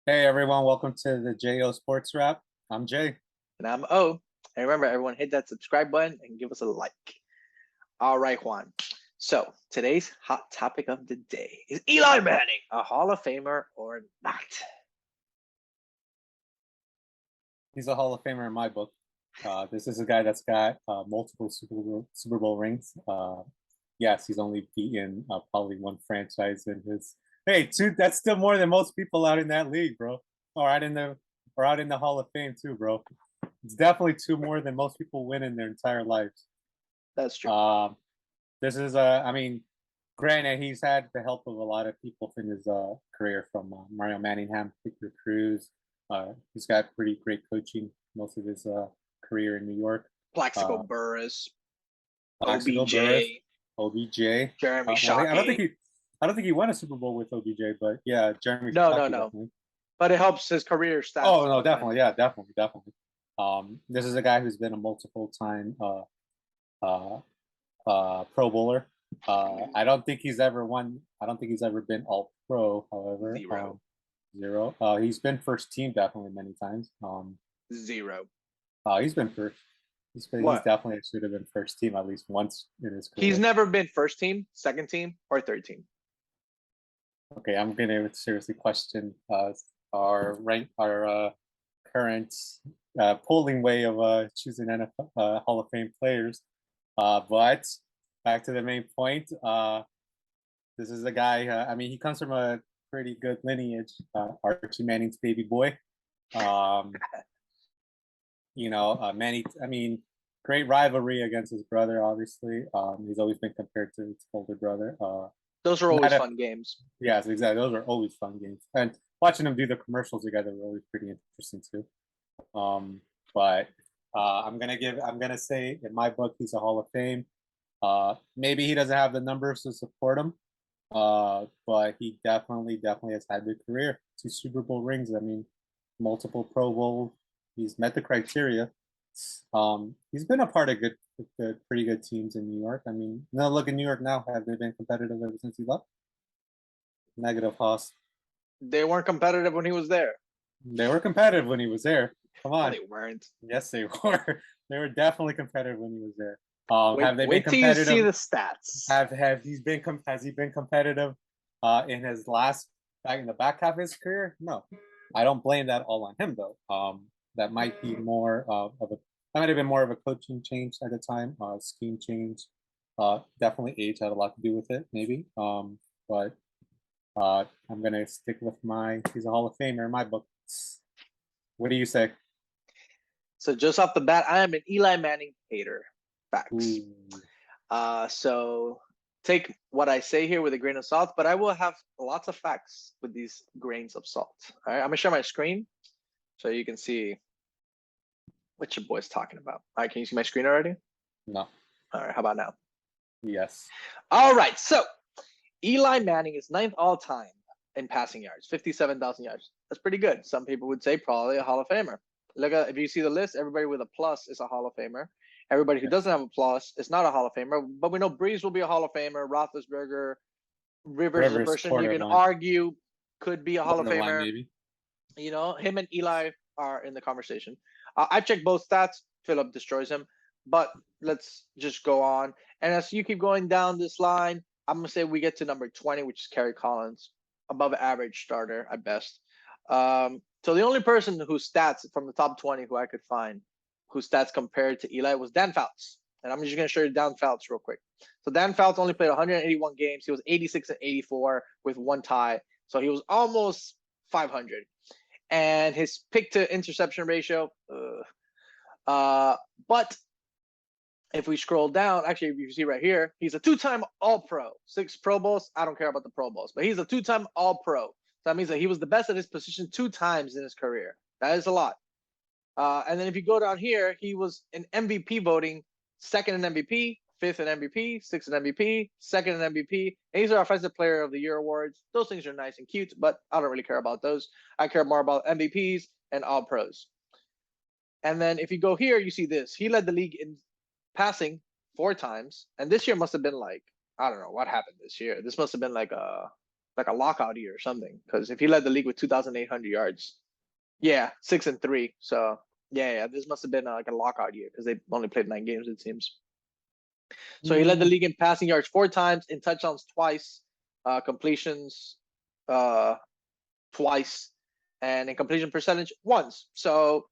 Hey everyone, welcome to the JO Sports Wrap. I'm Jay. And I'm O. And remember, everyone, hit that subscribe button and give us a like. All right, Juan. So today's hot topic of the day is Eli Manning a Hall of Famer or not? He's a Hall of Famer in my book. This is a guy that's got multiple Super Bowl rings. Yes, he's only beaten probably one franchise in his. Hey, two. That's still more than most people out in that league, bro. Or out in the Hall of Fame too, bro. It's definitely two more than most people win in their entire lives. That's true. This is I mean, granted, he's had the help of a lot of people in his career, from Mario Manningham, Victor Cruz. He's got pretty great coaching most of his career in New York. Plaxico Burress, Plaxico Burress, OBJ, OBJ. Jeremy I don't think he won a Super Bowl with OBJ, but yeah, Jeremy No, Shockey no, no. definitely. But it helps his career stats. Oh no, definitely, yeah, definitely. This is a guy who's been a multiple time Pro Bowler. I don't think he's ever won. I don't think he's ever been All Pro. However, zero. He's been first team definitely many times. Zero. He's been first. He's definitely should have been first team at least once in his career. He's never been first team, second team, or third team. Okay, I'm gonna seriously question our current polling way of choosing NFL Hall of Fame players. But back to the main point. This is a guy. I mean, he comes from a pretty good lineage. Archie Manning's baby boy. Manny. I mean, great rivalry against his brother. Obviously, he's always been compared to his older brother. Those are always fun games. Yes, exactly. Those are always fun games, and watching them do the commercials together were always pretty interesting too. But I'm gonna say in my book he's a Hall of Fame. Maybe he doesn't have the numbers to support him, but he definitely has had a good career. 2 Super Bowl rings. I mean, multiple Pro Bowl. He's met the criteria. He's been a part of pretty good teams in New York. I mean, now look in New York now. Have they been competitive ever since he left? Negative, Haas. They weren't competitive when he was there. They were competitive when he was there. Come on. No, they weren't. Yes, they were. They were definitely competitive when he was there. Have they been competitive? Wait till you see the stats. Has he been competitive in his back in the back half of his career? No, I don't blame that all on him though. That might be more that might have been more of a coaching change at the time, scheme change. Definitely age had a lot to do with it, maybe. But I'm gonna stick with he's a Hall of Famer in my book. What do you say? So just off the bat, I am an Eli Manning hater. Facts. So take what I say here with a grain of salt, but I will have lots of facts with these grains of salt. All right, I'm gonna share my screen so you can see what your boy's talking about. All right, can you see my screen already? No. All right, how about now? Yes. All right, so Eli Manning is 9th all time in passing yards, 57,000 yards. That's pretty good. Some people would say probably a Hall of Famer. Look at, if you see the list, everybody with a plus is a Hall of Famer. Everybody who doesn't have a plus is not a Hall of Famer. But we know Breeze will be a Hall of Famer. Roethlisberger, Rivers is a person you can argue could be a Hall of Famer. Maybe. You know, him and Eli are in the conversation. I've checked both stats. Philip destroys him. But let's just go on. And as you keep going down this line, I'm going to say we get to number 20, which is Kerry Collins. Above average starter at best. So the only person whose stats from the top 20 who I could find, whose stats compared to Eli, was Dan Fouts. And I'm just going to show you Dan Fouts real quick. So Dan Fouts only played 181 games. He was 86 and 84 with one tie. So he was almost 500. And his pick to interception ratio, but if we scroll down, actually, if you see right here, he's a 2-time All-Pro, 6 Pro Bowls. I don't care about the Pro Bowls, but he's a 2-time All-Pro. So that means that he was the best at his position 2 times in his career. That is a lot. And then if you go down here, he was in MVP voting, 2nd in MVP, 5th in MVP, 6th in MVP, 2nd in MVP. And these are Offensive Player of the Year awards. Those things are nice and cute, but I don't really care about those. I care more about MVPs and All-Pros. And then if you go here, you see this. He led the league in passing 4 times, and this year must have been like, I don't know what happened this year. This must have been like a like a lockout year or something. Because if he led the league with 2,800 yards, yeah, 6-3. So yeah, this must have been like a lockout year because they only played 9 games, it seems. So he led the league in passing yards 4 times, in touchdowns twice, completions twice, and in completion percentage once. So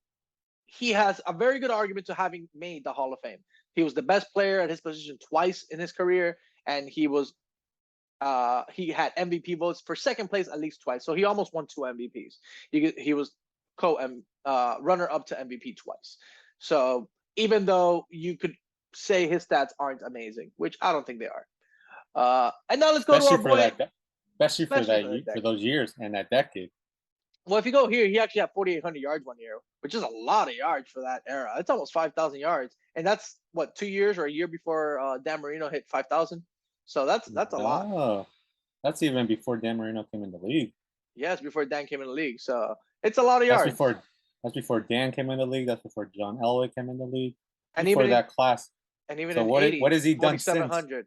he has a very good argument to having made the Hall of Fame. He was the best player at his position twice in his career, and he had MVP votes for second place at least twice. So he almost won 2 MVPs. He was runner up to MVP twice. So even though you could say his stats aren't amazing, which I don't think they are. And now let's go to our boy. Especially for those years and that decade. Well, if you go here, he actually had 4,800 yards one year, which is a lot of yards for that era. It's almost 5,000 yards, and that's what 2 years or a year before Dan Marino hit 5,000. So that's a lot. Oh, that's even before Dan Marino came in the league. Yes, before Dan came in the league. So it's a lot of yards. That's before Dan came in the league. That's before John Elway came in the league. And before even that class. And even so in what 80, what has he done since? 4,700.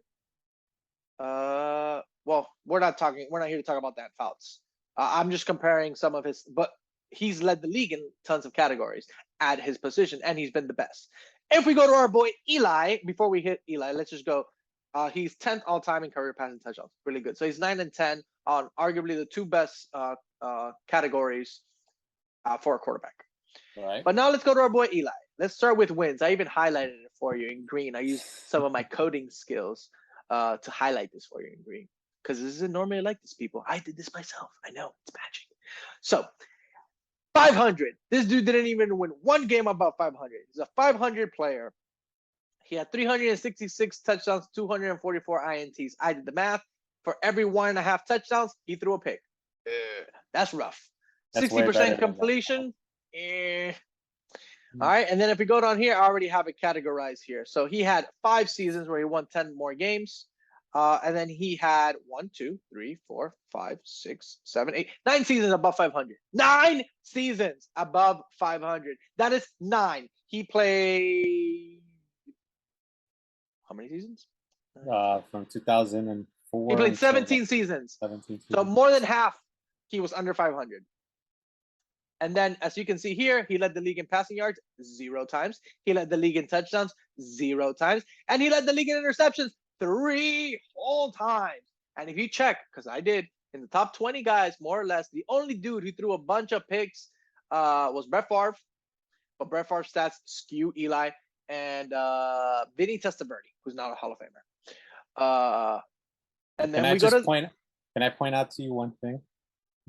Well, we're not here to talk about Dan Fouts. I'm just comparing some of his, but he's led the league in tons of categories at his position, and he's been the best. If we go to our boy Eli, before we hit Eli, let's just go. He's 10th all time in career passing touchdowns. Really good. So he's 9 and 10 on arguably the 2 best categories for a quarterback. Right. But now let's go to our boy Eli. Let's start with wins. I even highlighted it for you in green. I used some of my coding skills to highlight this for you in green, because this isn't normally like this, people. I did this myself. I know, it's magic. So 500. This dude didn't even win 1 game above 500. He's a 500 player. He had 366 touchdowns, 244 INTs. I did the math. For every 1.5 touchdowns, he threw a pick. That's rough. 60% completion. All right, and then if we go down here, I already have it categorized here. So he had 5 seasons where he won 10 more games. And then he had 1, 2, 3, 4, 5, 6, 7, 8, 9 seasons above 500. 9 seasons above 500. That is 9. He played how many seasons? From 2004. He played 17 seasons. 17 seasons. So more than half, he was under 500. And then, as you can see here, he led the league in passing yards 0 times. He led the league in touchdowns 0 times. And he led the league in interceptions 3 whole times. And if you check, because I did, in the top 20 guys, more or less, the only dude who threw a bunch of picks was Brett Favre. But Brett Favre's stats skew Eli and Vinny Testaverde, who's not a Hall of Famer. And then can I point out to you one thing?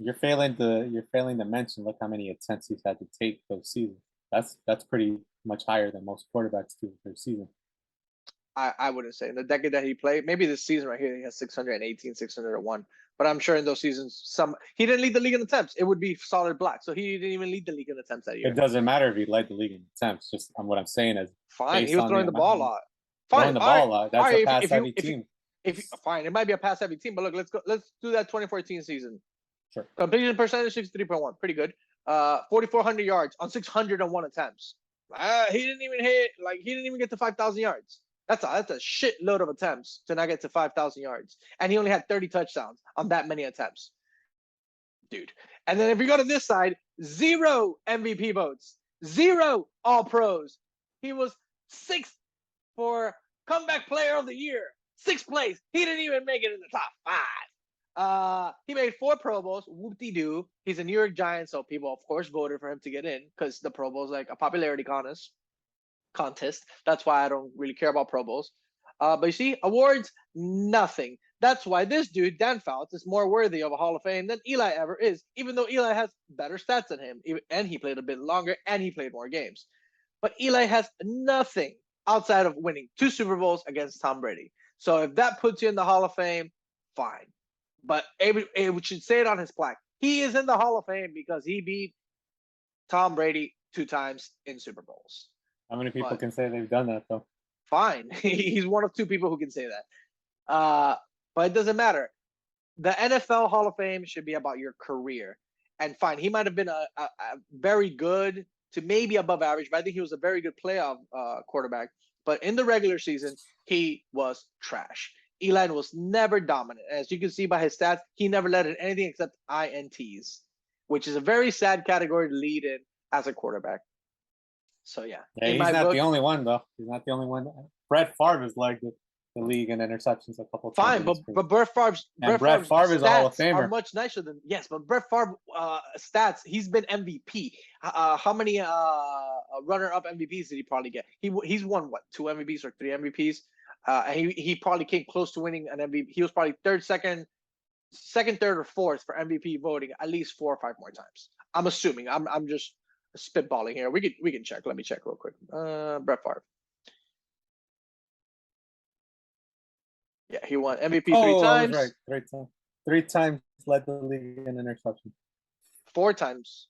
You're failing to mention. Look how many attempts he's had to take those seasons. That's pretty much higher than most quarterbacks do per season. I wouldn't say in the decade that he played. Maybe this season right here he has 618, 601. But I'm sure in those seasons he didn't lead the league in attempts. It would be solid black. So he didn't even lead the league in attempts that year. It doesn't matter if he led the league in attempts. Just what I'm saying is fine. He was throwing the ball a lot. Fine. Throwing the ball a lot. That's a pass-heavy team. Fine, it might be a pass-heavy team, but look, let's do that 2014 season. Sure. Completion percentage 63.1, pretty good. 4,400 yards on 601 attempts. He didn't even get to 5,000 yards. That's a shitload of attempts to not get to 5,000 yards, and he only had 30 touchdowns on that many attempts, dude. And then if you go to this side, 0 MVP votes, 0 All Pros. He was 6th for Comeback Player of the Year, 6th place. He didn't even make it in the top 5. He made 4 Pro Bowls. Whoop-de-doo. He's a New York Giant, so people, of course, voted for him to get in because the Pro Bowl is like a popularity contest. That's why I don't really care about Pro Bowls. But you see, awards, nothing. That's why this dude, Dan Fouts, is more worthy of a Hall of Fame than Eli ever is, even though Eli has better stats than him, and he played a bit longer, and he played more games. But Eli has nothing outside of winning 2 Super Bowls against Tom Brady. So if that puts you in the Hall of Fame, fine. But it should say it on his plaque. He is in the Hall of Fame because he beat Tom Brady 2 times in Super Bowls. How many people can say they've done that, though? Fine. He's one of 2 people who can say that. But it doesn't matter. The NFL Hall of Fame should be about your career. And fine, he might have been a very good to maybe above average, but I think he was a very good playoff quarterback. But in the regular season, he was trash. Eli was never dominant. As you can see by his stats, he never led in anything except INTs, which is a very sad category to lead in as a quarterback. So yeah, Yeah, he's not the only one though. He's not the only one. Brett Favre has led the league in interceptions a couple times. Fine, but Brett Favre's Brett Favre is a Hall of Famer. Are much nicer than yes, but Brett Favre stats, he's been MVP. How many runner-up MVPs did he probably get? He's won what, 2 MVPs or 3 MVPs? And he probably came close to winning an MVP. He was probably second, third, or fourth for MVP voting at least 4 or 5 more times. I'm assuming. I'm just spitballing here. We can check. Let me check real quick. Brett Favre. Yeah, he won MVP 3 times. Right, 3 times. 3 times led the league in interception. 4 times.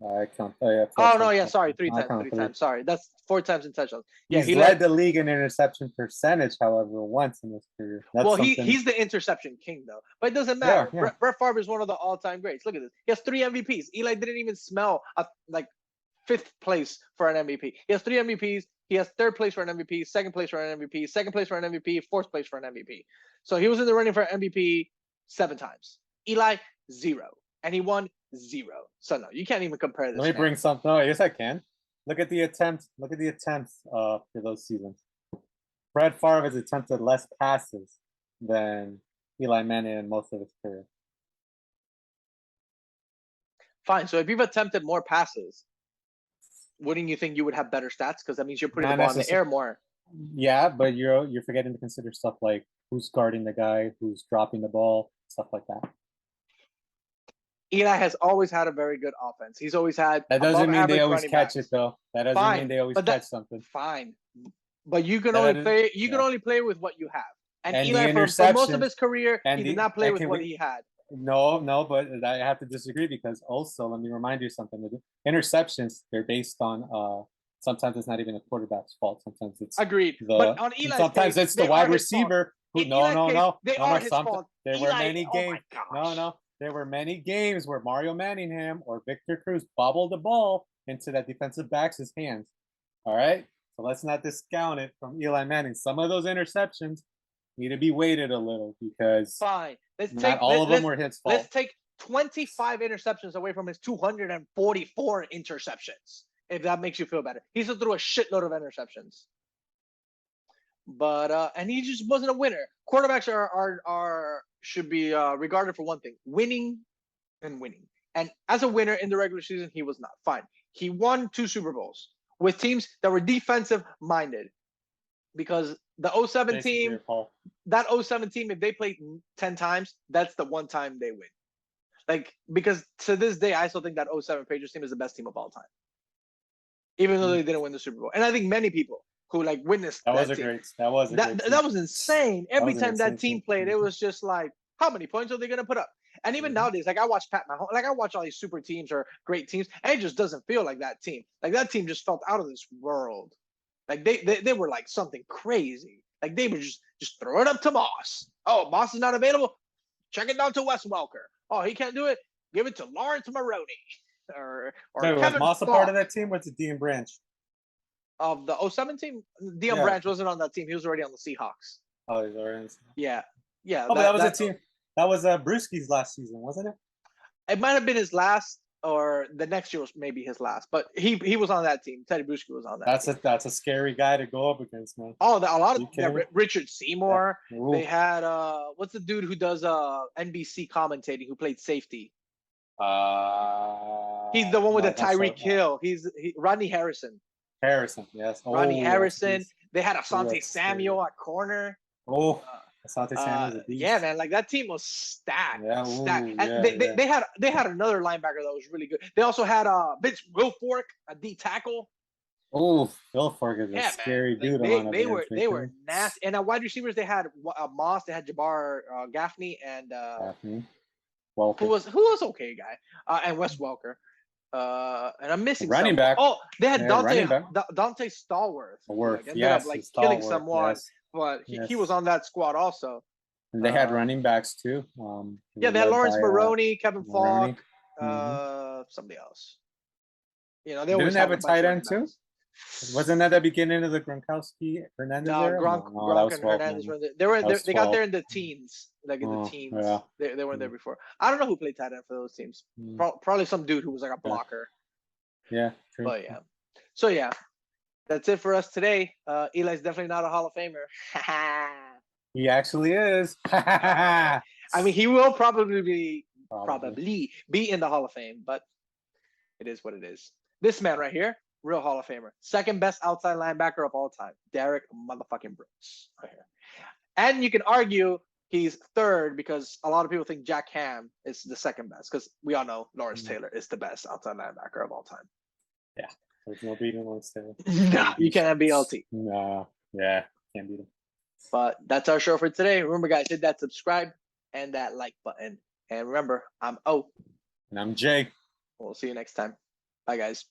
I count. Oh, yeah, oh no, yeah, sorry, 3 times. 3 times. Sorry, that's 4 times in touchdowns. Yeah, he led the league in interception percentage, however, once in his career. That's well, he's the interception king though, but it doesn't matter. Yeah, yeah. Brett Favre is one of the all-time greats. Look at this. He has 3 MVPs. Eli didn't even smell like 5th place for an MVP. He has 3 MVPs. He has 3rd place for an MVP, 2nd place for an MVP, 2nd place for an MVP, 4th place for an MVP. So he was in the running for MVP 7 times. Eli 0, and he won 0. So no, you can't even compare this. Let me bring something. No, yes, I can. Look at the attempts. Look at the attempts for those seasons. Brett Favre has attempted less passes than Eli Manning in most of his career. Fine. So if you've attempted more passes, wouldn't you think you would have better stats? Because that means you're putting the ball in the air more. Yeah, but you're forgetting to consider stuff like who's guarding the guy, who's dropping the ball, stuff like that. Eli has always had a very good offense. He's always had. That doesn't mean they always catch it, though. That doesn't mean they always catch something. Fine, but you can only play. You can only play with what you have. And Eli, for most of his career, he did not play with what he had. No, but I have to disagree because also let me remind you something. Interceptions, they're based on. Sometimes it's not even a quarterback's fault. Sometimes it's agreed. But on Eli's sometimes it's the wide receiver. Who, no. They are his fault. There were many games. No. There were many games where Mario Manningham or Victor Cruz bobbled the ball into that defensive back's hands. All right? So let's not discount it from Eli Manning. Some of those interceptions need to be weighted a little because fine. Not all of them were his fault. Let's take 25 interceptions away from his 244 interceptions, if that makes you feel better. He still threw a shitload of interceptions. But and he just wasn't a winner. Quarterbacks should be regarded for one thing: winning and winning. And as a winner in the regular season, he was not. Fine. He won 2 Super Bowls with teams that were defensive minded. Because the 07 team, that 07 team, if they played 10 times, that's the one time they win. Like, because to this day, I still think that 07 Patriots team is the best team of all time. Even though they didn't win the Super Bowl. And I think many people who like witnessed that was insane. Every time that team played, it was just like, how many points are they gonna put up? And even nowadays, like I watch Pat Mahomes, like I watch all these super teams or great teams, and it just doesn't feel like that team. Like that team just felt out of this world. Like they were like something crazy. Like they would just throw it up to Moss. Oh, Moss is not available. Check it down to Wes Welker. Oh, he can't do it. Give it to Lawrence Maroney. Or Kevin was Moss a part of that team? What's the Dean Branch? Of the 07 team, Deion Branch wasn't on that team. He was already on the Seahawks. Oh, he's already on the Seahawks. Yeah. Oh, but that was a team. That was Brewski's last season, wasn't it? It might have been his last, or the next year was maybe his last. But he was on that team. Teddy Bruschi was on that. That's a scary guy to go up against, man. Oh, a lot of Richard Seymour. Yeah. They had what's the dude who does NBC commentating who played safety? He's the one with the Tyreek Hill. He's Rodney Harrison. Yes. Rodney Harrison. They had Asante Samuel at corner. Asante Samuel. Yeah, man. Like that team was stacked. Yeah, and they had another linebacker that was really good. They also had Vince Wilfork, a D tackle. Oh, Wilfork is a scary dude. They were nasty. And at wide receivers, they had Moss. They had Jabbar Gaffney and Welker. who was okay guy, and Wes Welker. And I'm missing running back. Oh, they had Dante Stallworth. Ended up killing someone, but he was on that squad also. And they had running backs too. They had Lawrence Maroney, Kevin Falk, somebody else. You know, they didn't have a tight end too. Wasn't that the beginning of the Gronkowski Hernandez No, era? Gronk, No, that Gronk was and 12, Hernandez man. were there. They were That was they got 12. there in the teens, like in the Oh, teens. yeah. They weren't there before. I don't know who played tight end for those teams. Mm. Probably some dude who was like a Yeah. blocker. Yeah, true. But yeah. So yeah, that's it for us today. Eli's definitely not a Hall of Famer. He actually is. I mean, he will probably be Probably. in the Hall of Fame, but it is what it is. This man right here, real Hall of Famer, second best outside linebacker of all time, Derek motherfucking Brooks, right here. And you can argue he's third because a lot of people think Jack Ham is the second best because we all know Lawrence Taylor is the best outside linebacker of all time. Yeah, there's no beating Lawrence Taylor. No, you can't be LT. No, yeah, can't beat him. But that's our show for today. Remember, guys, hit that subscribe and that like button. And remember, I'm O. And I'm Jay. We'll see you next time. Bye, guys.